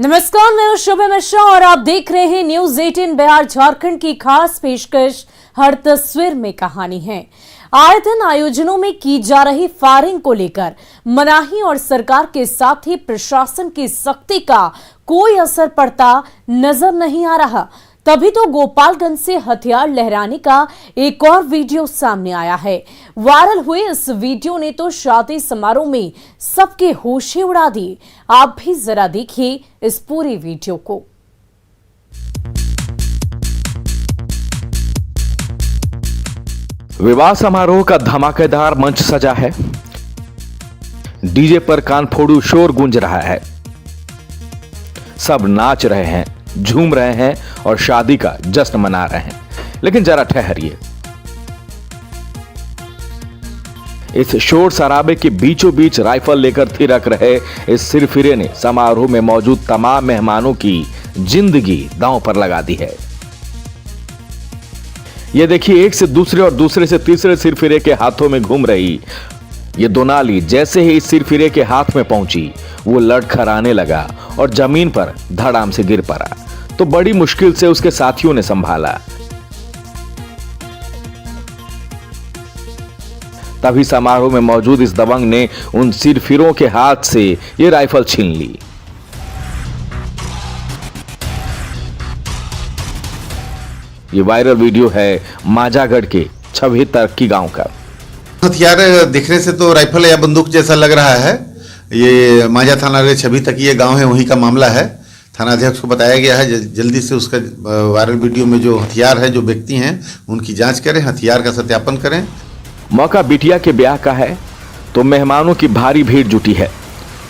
नमस्कार, मैं हूं शुभ मिश्रा और आप देख रहे हैं न्यूज 18 बिहार झारखंड की खास पेशकश हर तस्वीर में कहानी है। आए दिन आयोजनों में की जा रही फायरिंग को लेकर मनाही और सरकार के साथ ही प्रशासन की सख्ती का कोई असर पड़ता नजर नहीं आ रहा। तभी तो गोपालगंज से हथियार लहराने का एक और वीडियो सामने आया है। वायरल हुए इस वीडियो ने तो शादी समारोह में सबके होश ही उड़ा दिए। आप भी जरा देखिए इस पूरी वीडियो को। विवाह समारोह का धमाकेदार मंच सजा है। डीजे पर कानफोड़ू शोर गूंज रहा है। सब नाच रहे हैं, झूम रहे हैं और शादी का जश्न मना रहे हैं। लेकिन जरा ठहरिए, इस शोर शराबे के बीचों बीच राइफल लेकर थिरक रहे इस सिरफिरे ने समारोह में मौजूद तमाम मेहमानों की जिंदगी दांव पर लगा दी है। ये देखिए, एक से दूसरे और दूसरे से तीसरे सिरफिरे के हाथों में घूम रही ये दोनाली जैसे ही इस सिरफिरे के हाथ में पहुंची, वो लड़खड़ाने लगा और जमीन पर धड़ाम से गिर पड़ा। तो बड़ी मुश्किल से उसके साथियों ने संभाला। तभी समारोह में मौजूद इस दबंग ने उन सिरफिरों के हाथ से ये राइफल छीन ली। ये वायरल वीडियो है मांझागढ़ के छवही तरक्की गांव का। हथियार दिखने से तो राइफल या बंदूक जैसा लग रहा है। ये मांझा थाना के छवही तक ये गांव है, वहीं का मामला है। थानाध्यक्ष को बताया गया है जल्दी से उसका वायरल वीडियो में जो हथियार है, जो व्यक्ति हैं, उनकी जांच करें, हथियार का सत्यापन करें। मौका बिटिया के ब्याह का है तो मेहमानों की भारी भीड़ जुटी है।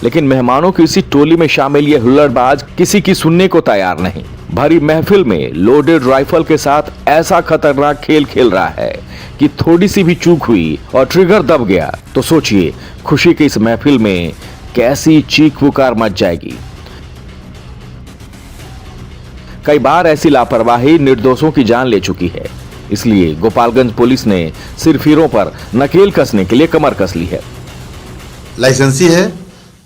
लेकिन मेहमानों की इसी टोली में शामिल ये हुल्लड़बाज किसी की सुनने को तैयार नहीं। भरी महफिल में लोडेड राइफल के साथ ऐसा खतरनाक खेल खेल रहा है कि थोड़ी सी भी चूक हुई और ट्रिगर दब गया तो सोचिए खुशी की इस महफिल में कैसी चीख पुकार मच जाएगी। कई बार ऐसी लापरवाही निर्दोषों की जान ले चुकी है। इसलिए गोपालगंज पुलिस ने सिरफिरों पर नकेल कसने के लिए कमर कस ली है। लाइसेंसी है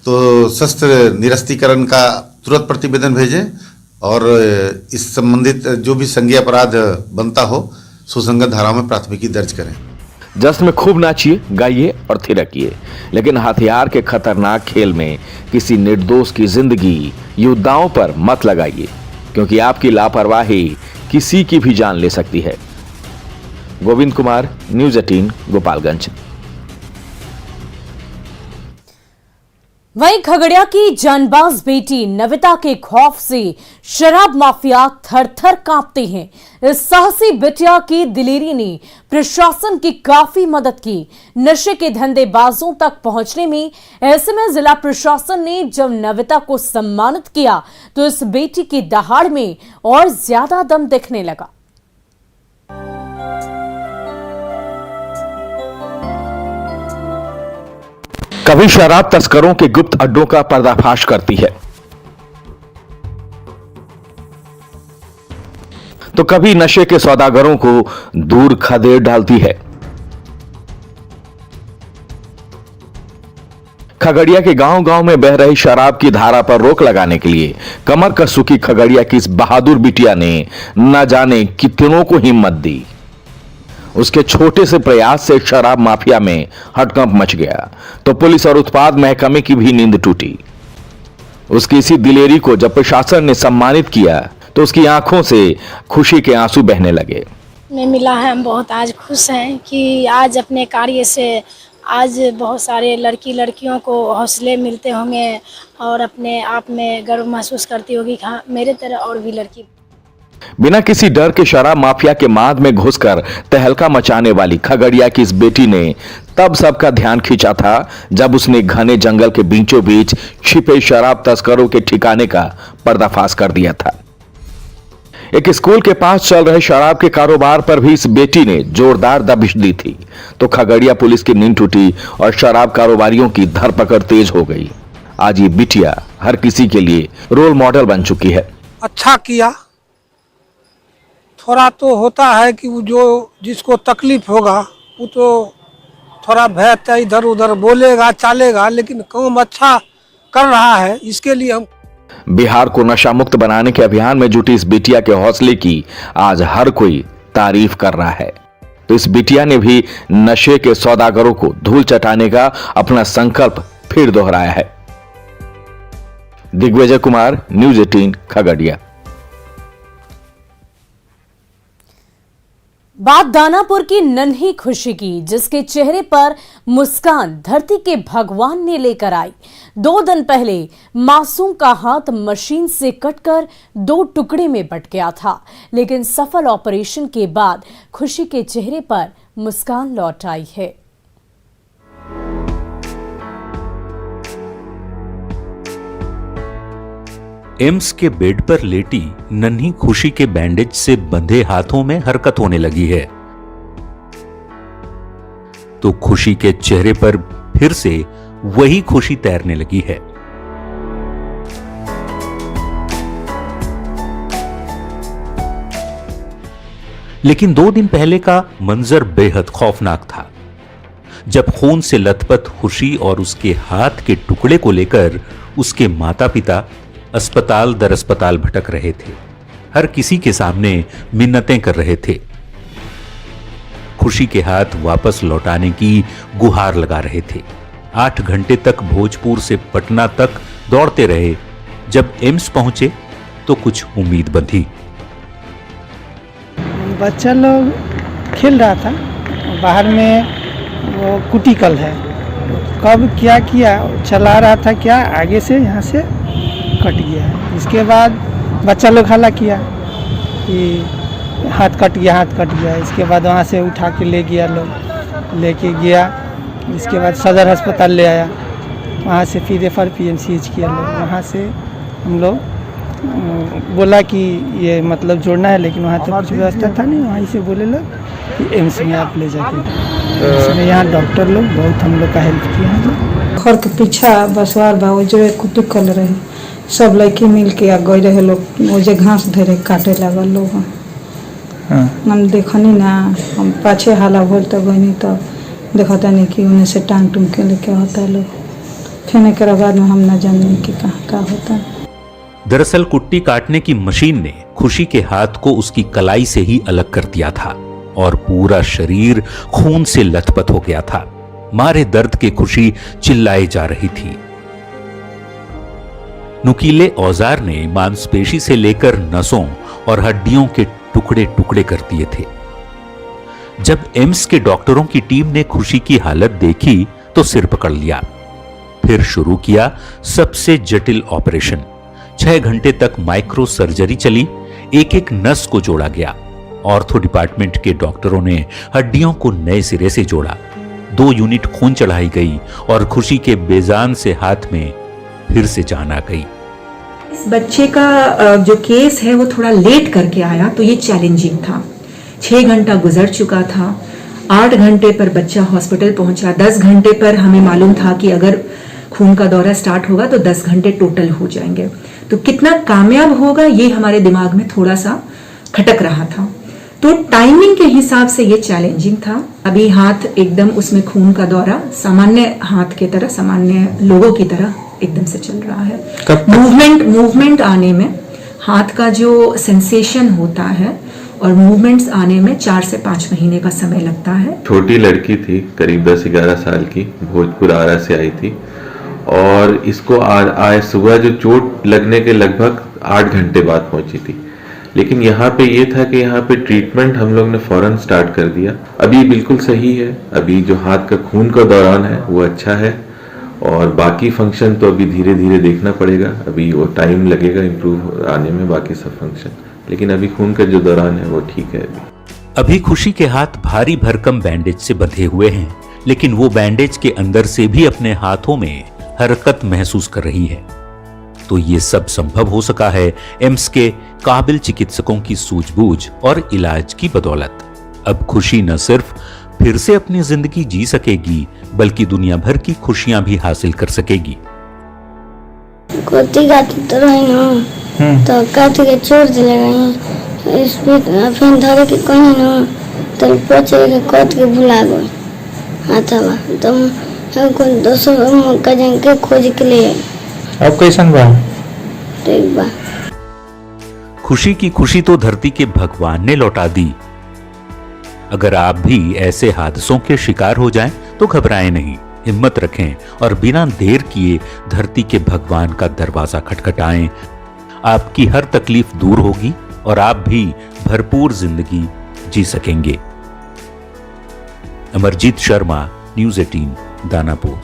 तो शस्त्र निरस्तीकरण का तुरंत प्रतिवेदन भेजें और इस संबंधित जो भी संज्ञेय अपराध बनता हो सुसंगत धाराओं में प्राथमिकी दर्ज करें। जश्न में खूब नाचिए, गाइए और थिरकिए, लेकिन हथियार के खतरनाक खेल में किसी निर्दोष की जिंदगी युद्धाओं पर मत लगाइए, क्योंकि आपकी लापरवाही किसी की भी जान ले सकती है। गोविंद कुमार, न्यूज 18 गोपालगंज। वहीं खगड़िया की जानबाज बेटी नविता के खौफ से शराब माफिया थर-थर कांपते हैं। इस साहसी बिटिया की दिलेरी ने प्रशासन की काफी मदद की नशे के धंधेबाजों तक पहुंचने में। ऐसे में जिला प्रशासन ने जब नविता को सम्मानित किया तो इस बेटी की दहाड़ में और ज्यादा दम दिखने लगा। कभी शराब तस्करों के गुप्त अड्डों का पर्दाफाश करती है तो कभी नशे के सौदागरों को दूर खदेड़ डालती है। खगड़िया के गांव-गांव में बह रही शराब की धारा पर रोक लगाने के लिए कमर कस चुकी खगड़िया की इस बहादुर बिटिया ने न जाने कितनों को हिम्मत दी। उसके छोटे से प्रयास से शराब माफिया में हड़कंप मच गया तो पुलिस और उत्पाद महकमे की भी नींद टूटी। उसकी इसी दिलेरी को जब प्रशासन ने सम्मानित किया तो उसकी आंखों से खुशी के आंसू बहने लगे। में मिला है, हम बहुत आज खुश हैं कि आज अपने कार्य से आज बहुत सारे लड़कियों को हौसले मिलते होंगे और अपने आप में गर्व महसूस करती होगी कि हाँ, मेरे तरह और भी लड़की। बिना किसी डर के शराब माफिया के माद में घुसकर तहलका मचाने वाली खगड़िया की इस बेटी ने तब सबका ध्यान खींचा था जब उसने घने जंगल के बीचों बीच छिपे शराब तस्करों के ठिकाने का पर्दाफाश कर दिया था। एक स्कूल के पास चल रहे शराब के कारोबार पर भी इस बेटी ने जोरदार दबिश दी थी तो खगड़िया पुलिस की नींद टूटी और शराब कारोबारियों की धरपकड़ तेज हो गई। आज ये बिटिया हर किसी के लिए रोल मॉडल बन चुकी है। अच्छा किया। थोड़ा तो होता है कि वो जो जिसको तकलीफ होगा वो तो थोड़ा भय इधर उधर बोलेगा चालेगा, लेकिन काम अच्छा कर रहा है। इसके लिए हम बिहार को नशा मुक्त बनाने के अभियान में जुटी इस बिटिया के हौसले की आज हर कोई तारीफ कर रहा है। तो इस बिटिया ने भी नशे के सौदागरों को धूल चटाने का अपना संकल्प फिर दोहराया है। दिग्विजय कुमार, न्यूज़ 18 खगड़िया। बात दानापुर की नन्ही खुशी की, जिसके चेहरे पर मुस्कान धरती के भगवान ने लेकर आई। 2 दिन पहले मासूम का हाथ मशीन से कटकर 2 टुकड़े में बट गया था, लेकिन सफल ऑपरेशन के बाद खुशी के चेहरे पर मुस्कान लौट आई है। एम्स के बेड पर लेटी नन्ही खुशी के बैंडेज से बंधे हाथों में हरकत होने लगी है, तो खुशी के चेहरे पर फिर से वही खुशी तैरने लगी है। लेकिन 2 दिन पहले का मंजर बेहद खौफनाक था, जब खून से लथपथ खुशी और उसके हाथ के टुकड़े को लेकर उसके माता पिता अस्पताल दर अस्पताल भटक रहे थे। हर किसी के सामने मिन्नतें कर रहे थे। खुशी के हाथ वापस लौटाने की गुहार लगा रहे थे। 8 घंटे तक भोजपुर से पटना तक दौड़ते रहे। जब एम्स पहुंचे तो कुछ उम्मीद बंधी। बच्चा लोग खेल रहा था, बाहर में वो कुटिकल है, कब क्या किया, चला रहा था क्या, आगे से यहाँ से कट गया। इसके बाद बच्चा लोग हल्ला किया कि हाथ कट गया, हाथ कट गया। इसके बाद वहाँ से उठा के ले गया, लोग लेके गया। इसके बाद सदर अस्पताल ले आया, वहाँ से फिर रेफर PMCH किया लोग। वहाँ से हम लोग बोला कि ये मतलब जोड़ना है, लेकिन वहाँ तो कुछ व्यवस्था था नहीं। वहीं से बोले लोग कि एम्स में आप ले जाके, इसमें यहाँ डॉक्टर लोग बहुत हम लोग का हेल्प किया। घर के पीछा बसवार बा, वो जो कुटिकल रहे, सब लड़के मिल के गए रहे लोग, वो जो घास धरे काटे लगल लोग। हम देखनी ना, हम पाछे हाला बोल तो गई, तो देखता नहीं कि उन्हें से टांग टूंग के लेके होता लोग। फिर के बाद में हम ना जाने कि कहाँ क्या होता है। दरअसल कुट्टी काटने की मशीन ने खुशी के हाथ को उसकी कलाई से ही अलग कर दिया था और पूरा शरीर खून से लथपथ हो गया था। मारे दर्द के खुशी चिल्लाए जा रही थी। नुकीले औजार ने मांसपेशी से लेकर नसों और हड्डियों के टुकड़े टुकड़े कर दिए थे। जब एम्स के डॉक्टरों की टीम ने खुशी की हालत देखी तो सिर पकड़ लिया। फिर शुरू किया सबसे जटिल ऑपरेशन। 6 घंटे तक माइक्रो सर्जरी चली। एक नस को जोड़ा गया। ऑर्थो डिपार्टमेंट के डॉक्टरों ने हड्डियों को नए सिरे से जोड़ा। 2 यूनिट खून चढ़ाई गई और खुशी के बेजान से हाथ में फिर से जान आ गई। इस बच्चे का जो केस है वो थोड़ा लेट करके आया, तो ये चैलेंजिंग था। 6 घंटा गुजर चुका था। 8 घंटे पर बच्चा हॉस्पिटल पहुंचा। 10 घंटे पर हमें मालूम था कि अगर खून का दौरा स्टार्ट होगा तो 10 घंटे टोटल हो जाएंगे। तो कितना कामयाब होगा ये हमारे दिमाग में थोड़ा सा खटक रहा था। तो टाइमिंग के हिसाब से ये चैलेंजिंग था। अभी हाथ एकदम उसमें खून का दौरा सामान्य हाथ की तरह, सामान्य लोगों की तरह एकदम से चल रहा है। मूवमेंट आने में, हाथ का जो सेंसेशन होता है और मूवमेंट्स आने में 4 से 5 महीने का समय लगता है। छोटी लड़की थी, करीब 10-11 साल की, भोजपुर आरा से आई थी और इसको आज सुबह जो चोट लगने के लगभग 8 घंटे बाद पहुंची थी। लेकिन यहाँ पे ये था कि यहाँ पे ट्रीटमेंट हम लोग ने फौरन स्टार्ट कर दिया। अभी बिल्कुल सही है। अभी जो हाथ का खून का दौरान है वो अच्छा है और बाकी फंक्शन तो अभी धीरे धीरे देखना पड़ेगा। अभी वो टाइम लगेगा इम्प्रूव आने में बाकी सब फंक्शन, लेकिन अभी खून का जो दौरान है वो ठीक है। अभी खुशी के हाथ भारी भरकम बैंडेज से बंधे हुए हैं, लेकिन वो बैंडेज के अंदर से भी अपने हाथों में हरकत महसूस कर रही है। तो ये सब संभव हो सका है एम्स के काबिल चिकित्सकों की सूझबूझ और इलाज की बदौलत। अब खुशी न सिर्फ फिर से अपनी जिंदगी जी सकेगी, बल्कि दुनिया भर की खुशियां भी हासिल कर सकेगी। गोती काटते रही न तो काट के छोड़ दिले गई, फिर धरे के कहीं न तो पोछे के काट के भुला गई हाथवा। तो हमको दोस्तों का जन के खोज के लिए अब कैसन बा? ठीक बा। खुशी की खुशी तो धरती के भगवान ने लौटा दी। अगर आप भी ऐसे हादसों के शिकार हो जाएं तो घबराएं नहीं, हिम्मत रखें और बिना देर किए धरती के भगवान का दरवाजा खटखटाएं। आपकी हर तकलीफ दूर होगी और आप भी भरपूर जिंदगी जी सकेंगे। अमरजीत शर्मा, न्यूज़ 18, दानापुर।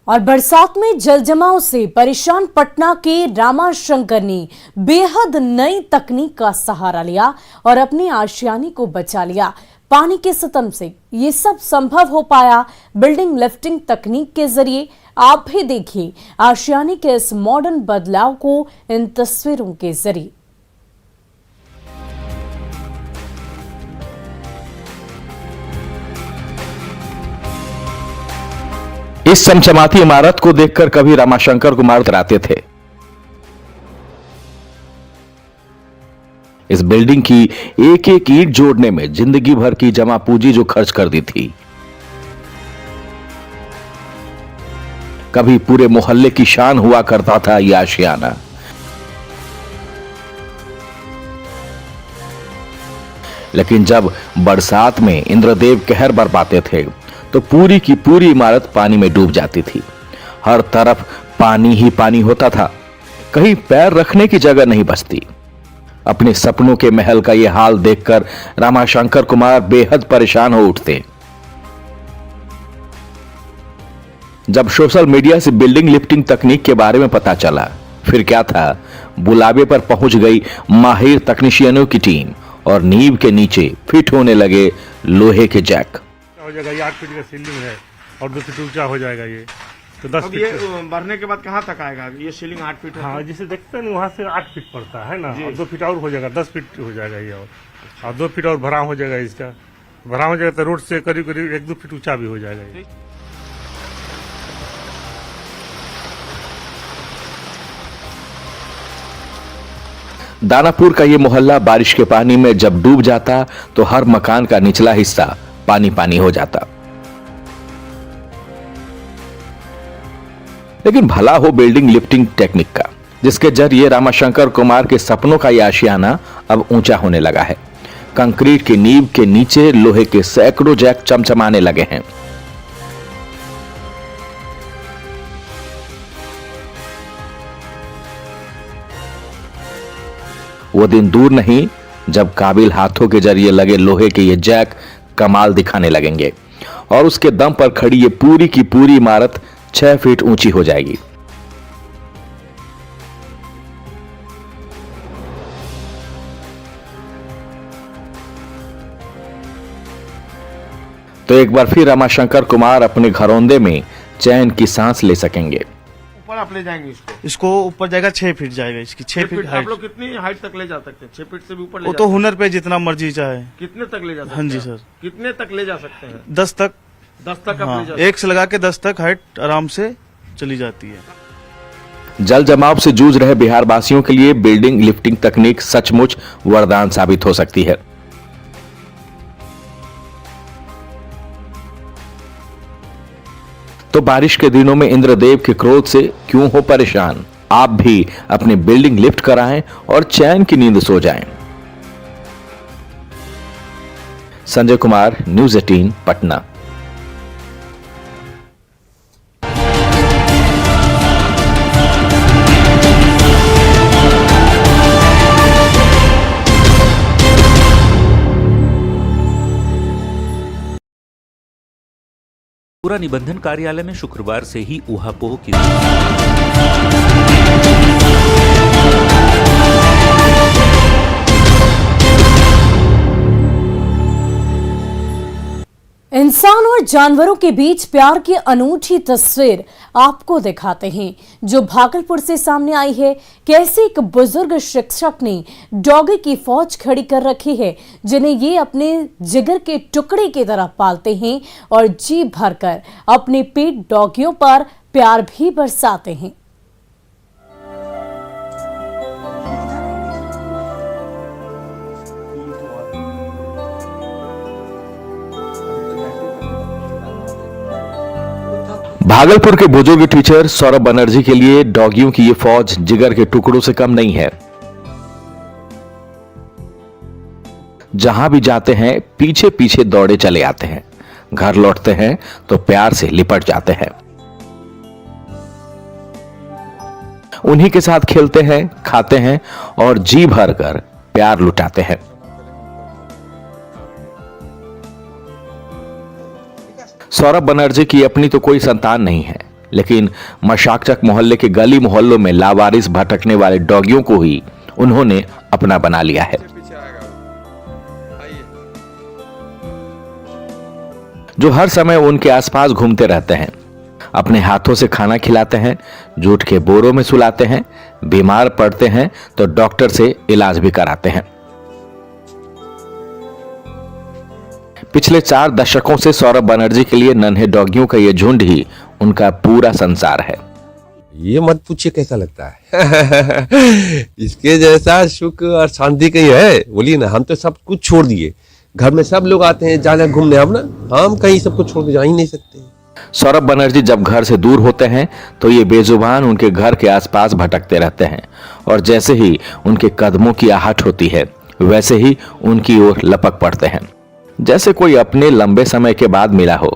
और बरसात में जलजमाव से परेशान पटना के रामाशंकर ने बेहद नई तकनीक का सहारा लिया और अपनी आशियानी को बचा लिया पानी के सितम से। ये सब संभव हो पाया बिल्डिंग लिफ्टिंग तकनीक के जरिए। आप भी देखिए आशियानी के इस मॉडर्न बदलाव को इन तस्वीरों के जरिए। इस चमचमाती इमारत को देखकर कभी रामाशंकर कुमार इतराते थे। इस बिल्डिंग की एक एक ईंट जोड़ने में जिंदगी भर की जमा पूंजी जो खर्च कर दी थी, कभी पूरे मोहल्ले की शान हुआ करता था यह आशियाना। लेकिन जब बरसात में इंद्रदेव कहर बरपाते थे तो पूरी की पूरी इमारत पानी में डूब जाती थी। हर तरफ पानी ही पानी होता था, कहीं पैर रखने की जगह नहीं बचती। अपने सपनों के महल का यह हाल देखकर रामाशंकर कुमार बेहद परेशान हो उठते। जब सोशल मीडिया से बिल्डिंग लिफ्टिंग तकनीक के बारे में पता चला, फिर क्या था, बुलावे पर पहुंच गई माहिर तकनीशियनों की टीम और नींव के नीचे फिट होने लगे लोहे के जैक। हो जाएगा, ये 8 फीट का सीलिंग है और 2 फीट ऊंचा हो जाएगा ये, तो 10 फीट। ये बढ़ने के बाद कहाँ तक आएगा? ये सीलिंग 8 फीट है। हाँ, जिसे देखते हैं वहाँ से 8 फीट पड़ता है ना, और 2 फीट और हो जाएगा, 10 फीट हो जाएगा ये, और 2 फीट और भराव हो जाएगा। इसका भराव हो जाएगा तो रोड से करीब करीब 1-2 फीट ऊंचा भी हो जाएगा ये। दानापुर का ये मोहल्ला बारिश के पानी में जब डूब जाता तो हर मकान का निचला हिस्सा पानी पानी हो जाता। लेकिन भला हो बिल्डिंग लिफ्टिंग टेक्निक का, जिसके जरिए रामाशंकर कुमार के सपनों का यह आशियाना अब ऊंचा होने लगा है। कंक्रीट की नींव के नीचे लोहे के सैकड़ों जैक चमचमाने लगे हैं। वो दिन दूर नहीं जब काबिल हाथों के जरिए लगे लोहे के ये जैक कमाल दिखाने लगेंगे और उसके दम पर खड़ी ये पूरी की पूरी इमारत 6 फीट ऊंची हो जाएगी। तो एक बार फिर रामाशंकर कुमार अपने घरौंदे में चैन की सांस ले सकेंगे। ऊपर आप ले जाएंगे इसको? इसको ऊपर जाएगा 6 फीट जाएगा, इसकी 6 फीट आप हाइट। लोग कितनी हाइट तक ले जा सकते हैं? 6 फीट से भी ऊपर ले वो जा तो सकते हुनर पे जितना मर्जी चाहे। हैं? कितने तक ले जा सकते हैं? हाँ जी सर। कितने तक ले जा सकते हैं? 10 तक। 10 तक आप हाँ, ले जा 1 से लगा के 10 तक हाइट आराम से चली जाती है। जल जमाव से जूझ रहे बिहार वासियों के लिए बिल्डिंग लिफ्टिंग तकनीक सचमुच वरदान साबित हो सकती है। तो बारिश के दिनों में इंद्रदेव के क्रोध से क्यों हो परेशान? आप भी अपनी बिल्डिंग लिफ्ट कराएं और चैन की नींद सो जाएं। संजय कुमार, न्यूज़ 18, पटना। पूरा निबंधन कार्यालय में शुक्रवार से ही ऊहापोह की इंसान और जानवरों के बीच प्यार की अनूठी तस्वीर आपको दिखाते हैं जो भागलपुर से सामने आई है। कैसे एक बुजुर्ग शिक्षक ने डॉगी की फौज खड़ी कर रखी है जिन्हें ये अपने जिगर के टुकड़े की तरह पालते हैं और जी भरकर अपने पेट डॉगियों पर प्यार भी बरसाते हैं। भागलपुर के बुजुर्ग टीचर सौरभ बनर्जी के लिए डॉगियों की ये फौज जिगर के टुकड़ों से कम नहीं है। जहां भी जाते हैं पीछे पीछे दौड़े चले आते हैं, घर लौटते हैं तो प्यार से लिपट जाते हैं, उन्हीं के साथ खेलते हैं, खाते हैं और जी भर कर प्यार लुटाते हैं। सौरभ बनर्जी की अपनी तो कोई संतान नहीं है, लेकिन मशाकचक मोहल्ले के गली मोहल्लों में लावारिस भटकने वाले डॉगियों को ही उन्होंने अपना बना लिया है। जो हर समय उनके आसपास घूमते रहते हैं, अपने हाथों से खाना खिलाते हैं, जूट के बोरों में सुलाते हैं, बीमार पड़ते हैं तो डॉक्टर से इलाज भी कराते हैं। पिछले 4 दशकों से सौरभ बनर्जी के लिए नन्हे डॉगियों का यह झुंड ही उनका पूरा संसार है। ये मत पूछिए कैसा लगता है। इसके जैसा सुख और शांति कहीं है? बोलिए ना, हम तो सब कुछ छोड़ दिए। घर में सब लोग आते हैं जाने घूमने, हम कहीं सबको छोड़ के जा ही नहीं सकते। सौरभ बनर्जी जब घर से दूर होते हैं तो ये बेजुबान उनके घर के आसपास भटकते रहते हैं और जैसे ही उनके कदमों की आहट होती है वैसे ही उनकी ओर लपक पड़ते हैं, जैसे कोई अपने लंबे समय के बाद मिला हो।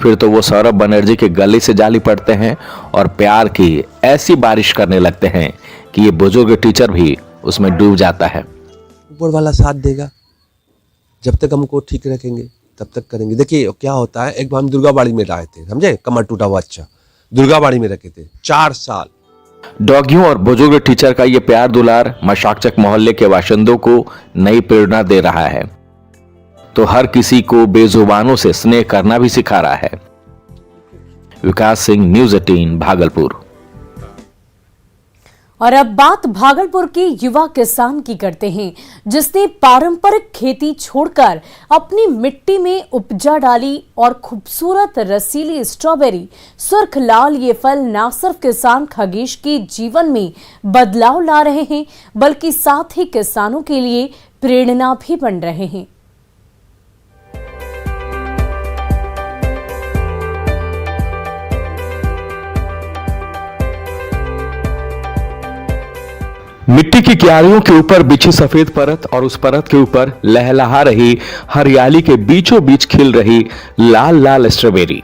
फिर तो वो सौरभ बनर्जी के गले से जा लिपटते हैं और प्यार की ऐसी बारिश करने लगते हैं कि ये बुजुर्ग टीचर भी उसमें डूब जाता है। ऊपर वाला साथ देगा, जब तक हमको ठीक रखेंगे तब तक करेंगे। देखिए क्या होता है, एक बार हम दुर्गाबाड़ी में लाए थे, समझे, कमर टूटा हुआ अच्छा, दुर्गाबाड़ी में रखे थे 4 साल। डॉगियों और बुजुर्ग टीचर का ये प्यार दुलार मशाकचक मोहल्ले के बाशिंदों को नई प्रेरणा दे रहा है, तो हर किसी को बेजुबानों से स्नेह करना भी सिखा रहा है। विकास सिंह, न्यूज़ 18 भागलपुर। और अब बात भागलपुर के युवा किसान की करते हैं, जिसने पारंपरिक खेती छोड़कर अपनी मिट्टी में उपजा डाली और खूबसूरत रसीली स्ट्रॉबेरी सुर्ख लाल ये फल न सिर्फ किसान खगेश के जीवन में बदलाव ला रहे हैं, बल्कि साथ ही किसानों के लिए प्रेरणा भी बन रहे हैं। मिट्टी की क्यारियों के ऊपर बिछी सफेद परत और उस परत के ऊपर लहलहा रही हरियाली के बीचों बीच खिल रही लाल लाल स्ट्रॉबेरी।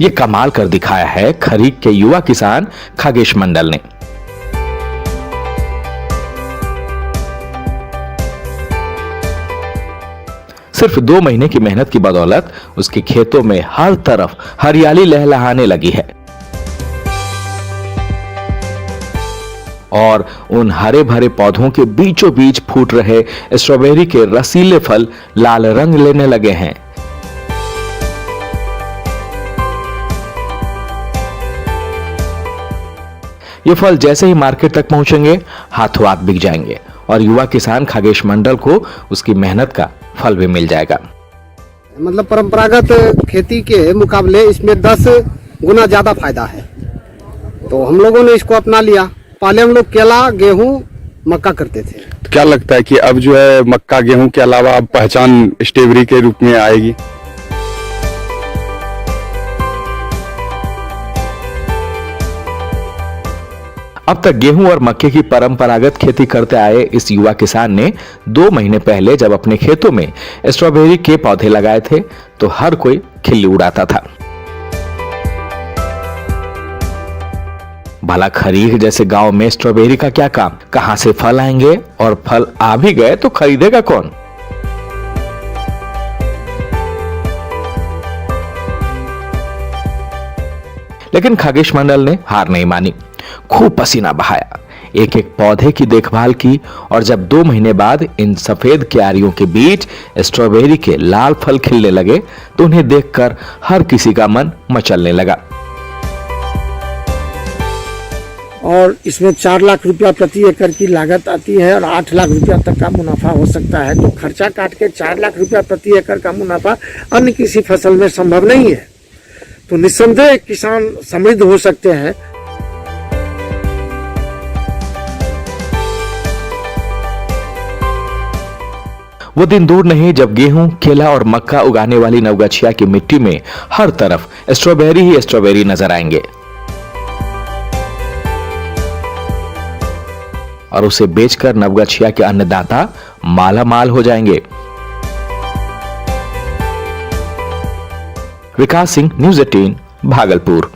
ये कमाल कर दिखाया है खरीक के युवा किसान खगेश मंडल ने। सिर्फ 2 महीने की मेहनत की बदौलत उसके खेतों में हर तरफ हरियाली लहलहाने लगी है और उन हरे भरे पौधों के बीचों बीच फूट रहे स्ट्रॉबेरी के रसीले फल लाल रंग लेने लगे हैं। ये फल जैसे ही मार्केट तक पहुंचेंगे हाथों हाथ बिक जाएंगे और युवा किसान खगेश मंडल को उसकी मेहनत का फल भी मिल जाएगा। मतलब परंपरागत खेती के मुकाबले इसमें 10 गुना ज्यादा फायदा है, तो हम लोगों ने इसको अपना लिया। पहले हम लोग केला, गेहूं, मक्का करते थे। तो क्या लगता है कि अब जो है मक्का गेहूं के अलावा अब पहचान स्ट्रॉबेरी के रूप में आएगी? अब तक गेहूं और मक्के की परंपरागत खेती करते आए इस युवा किसान ने 2 महीने पहले जब अपने खेतों में स्ट्रॉबेरी के पौधे लगाए थे तो हर कोई खिल्ली उड़ाता था। भला खरीक जैसे गांव में स्ट्रॉबेरी का क्या काम, कहां से फल आएंगे और फल आ भी गए तो खरीदेगा कौन? लेकिन खगेश मंडल ने हार नहीं मानी, खूब पसीना बहाया, एक एक पौधे की देखभाल की और जब 2 महीने बाद इन सफेद क्यारियों के बीच स्ट्रॉबेरी के लाल फल खिलने लगे तो उन्हें देखकर हर किसी का मन मचलने लगा। और इसमें 4 लाख रुपया प्रति एकड़ की लागत आती है और 8 लाख रुपया तक का मुनाफा हो सकता है। तो खर्चा काट के 4 लाख रुपया प्रति एकड़ का मुनाफा अन्य किसी फसल में संभव नहीं है। तो निस्संदेह किसान समृद्ध हो सकते हैं। वो दिन दूर नहीं जब गेहूं, केला और मक्का उगाने वाली नवगछिया की मिट्टी में हर तरफ स्ट्रॉबेरी ही स्ट्रॉबेरी नजर आएंगे और उसे बेचकर नवगछिया के अन्नदाता माला माल हो जाएंगे। विकास सिंह, न्यूज़ 18, भागलपुर।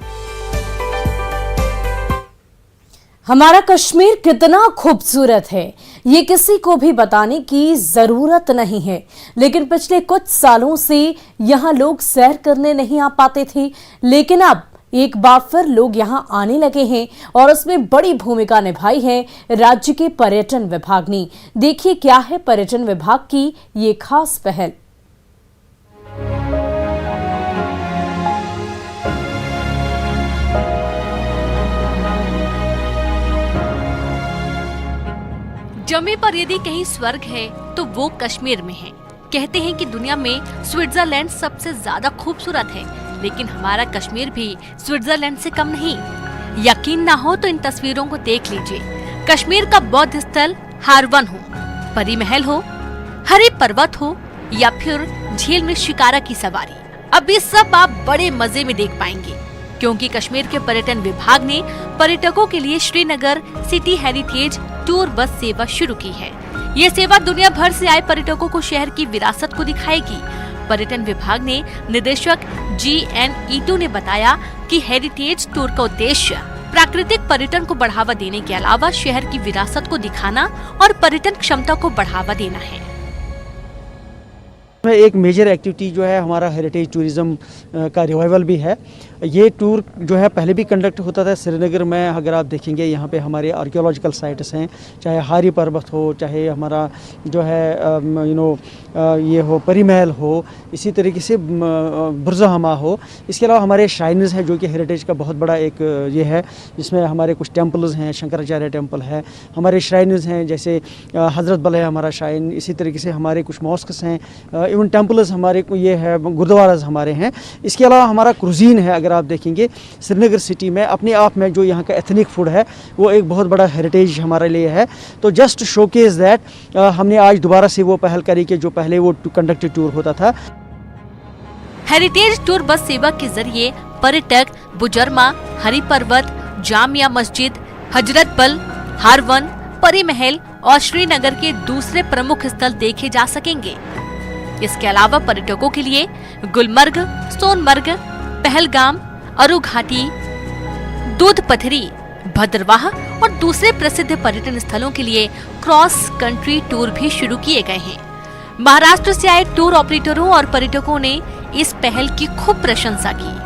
हमारा कश्मीर कितना खूबसूरत है ये किसी को भी बताने की जरूरत नहीं है, लेकिन पिछले कुछ सालों से यहाँ लोग सैर करने नहीं आ पाते थे, लेकिन अब एक बार फिर लोग यहाँ आने लगे हैं और उसमें बड़ी भूमिका निभाई है राज्य के पर्यटन विभाग ने। देखिए क्या है पर्यटन विभाग की ये खास पहल। जमी पर यदि कहीं स्वर्ग है तो वो कश्मीर में है। कहते हैं कि दुनिया में स्विट्जरलैंड सबसे ज्यादा खूबसूरत है, लेकिन हमारा कश्मीर भी स्विट्जरलैंड से कम नहीं। यकीन ना हो तो इन तस्वीरों को देख लीजिए। कश्मीर का बौद्ध स्थल हारवन हो, परी महल हो, हरे पर्वत हो या फिर झील में शिकारा की सवारी, अब ये सब आप बड़े मजे में देख पाएंगे, क्योंकि कश्मीर के पर्यटन विभाग ने पर्यटकों के लिए Srinagar city heritage tour bus सेवा शुरू की है। ये सेवा दुनिया भर से आए पर्यटकों को शहर की विरासत को दिखाएगी। पर्यटन विभाग ने निदेशक GN ईटू ने बताया कि हेरिटेज टूर का उद्देश्य प्राकृतिक पर्यटन को बढ़ावा देने के अलावा शहर की विरासत को दिखाना और पर्यटन क्षमता को बढ़ावा देना है। एक मेजर एक्टिविटी जो है हमारा हेरिटेज टूरिज्म का रिवाइवल भी है। ये टूर जो है पहले भी कंडक्ट होता था श्रीनगर में। अगर आप देखेंगे यहाँ पे हमारे आर्कियोलॉजिकल साइट्स हैं, चाहे हारी पर्वत हो, चाहे हमारा जो है ये हो परी महल हो, इसी तरीके से बुर्ज़हमा हो। इसके अलावा हमारे श्राइन्स हैं जो कि हेरिटेज का बहुत बड़ा एक ये है, जिसमें हमारे कुछ टेम्पल्स हैं, शंकराचार्य टेम्पल है, हमारे श्राइन्स हैं जैसे हज़रत बल है हमारा श्राइन, इसी तरीके से हमारे कुछ मॉस्क्स हैं, इवन टेम्पल्स हमारे को ये है, गुरुद्वाराज हमारे हैं। इसके अलावा हमारा क्रूजीन है। अगर आप देखेंगे श्रीनगर सिटी में अपने आप में जो यहाँ का एथनिक फूड है वो एक बहुत बड़ा हेरिटेज हमारे लिए है। तो जस्ट शोकेस दैट हमने आज दोबारा से वो पहल करी कि जो पहले वो कंडक्टेड टूर होता था। हेरिटेज टूर बस सेवा के जरिए पर्यटक बुजरमा, हरी पर्वत, जामिया मस्जिद, हजरत बल, हारवन, परी महल और श्रीनगर के दूसरे प्रमुख स्थल देखे जा सकेंगे। इसके अलावा पर्यटकों के लिए गुलमर्ग, सोनमर्ग, पहलगाम, अरू घाटी, दूध पथरी, भद्रवाह और दूसरे प्रसिद्ध पर्यटन स्थलों के लिए क्रॉस कंट्री टूर भी शुरू किए गए हैं। महाराष्ट्र से आए टूर ऑपरेटरों और पर्यटकों ने इस पहल की खूब प्रशंसा की।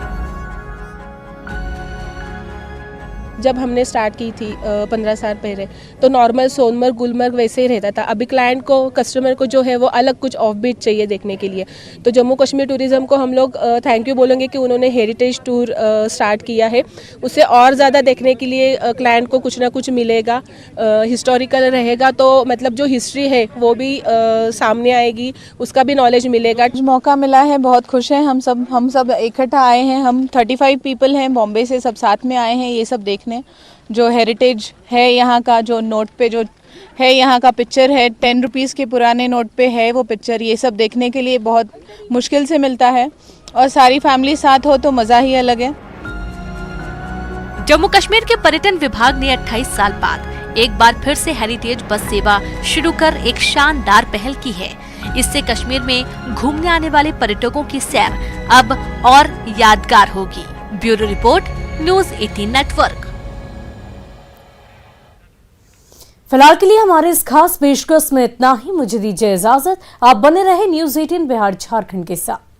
जब हमने स्टार्ट की थी 15 साल पहले तो नॉर्मल सोनमर्ग गुलमर्ग वैसे ही रहता था। अभी क्लाइंट को, कस्टमर को जो है वो अलग कुछ ऑफ बीट चाहिए देखने के लिए। तो जम्मू कश्मीर टूरिज्म को हम लोग थैंक यू बोलेंगे कि उन्होंने हेरिटेज टूर स्टार्ट किया है। उससे और ज़्यादा देखने के लिए क्लाइंट को कुछ ना कुछ मिलेगा, हिस्टोरिकल रहेगा, तो मतलब जो हिस्ट्री है वो भी सामने आएगी, उसका भी नॉलेज मिलेगा। मौका मिला है, बहुत खुश हैं हम सब इकट्ठा आए हैं। हम 35 पीपल हैं, बॉम्बे से सब साथ में आए हैं ये सब देखने। जो हेरिटेज है यहाँ का, जो नोट पे जो है यहाँ का पिक्चर है, 10 रुपीज़ के पुराने नोट पे है वो पिक्चर, ये सब देखने के लिए बहुत मुश्किल से मिलता है और सारी फैमिली साथ हो तो मज़ा ही अलग है। जम्मू कश्मीर के पर्यटन विभाग ने 28 साल बाद एक बार फिर से हेरिटेज बस सेवा शुरू कर एक शानदार पहल की है। इससे कश्मीर में घूमने आने वाले पर्यटकों की सैर अब और यादगार होगी। Bureau report, news 18 network. फिलहाल के लिए हमारे इस खास पेशकश में इतना ही। मुझे दीजिए इजाजत। आप बने रहे न्यूज़ 18 बिहार झारखंड के साथ।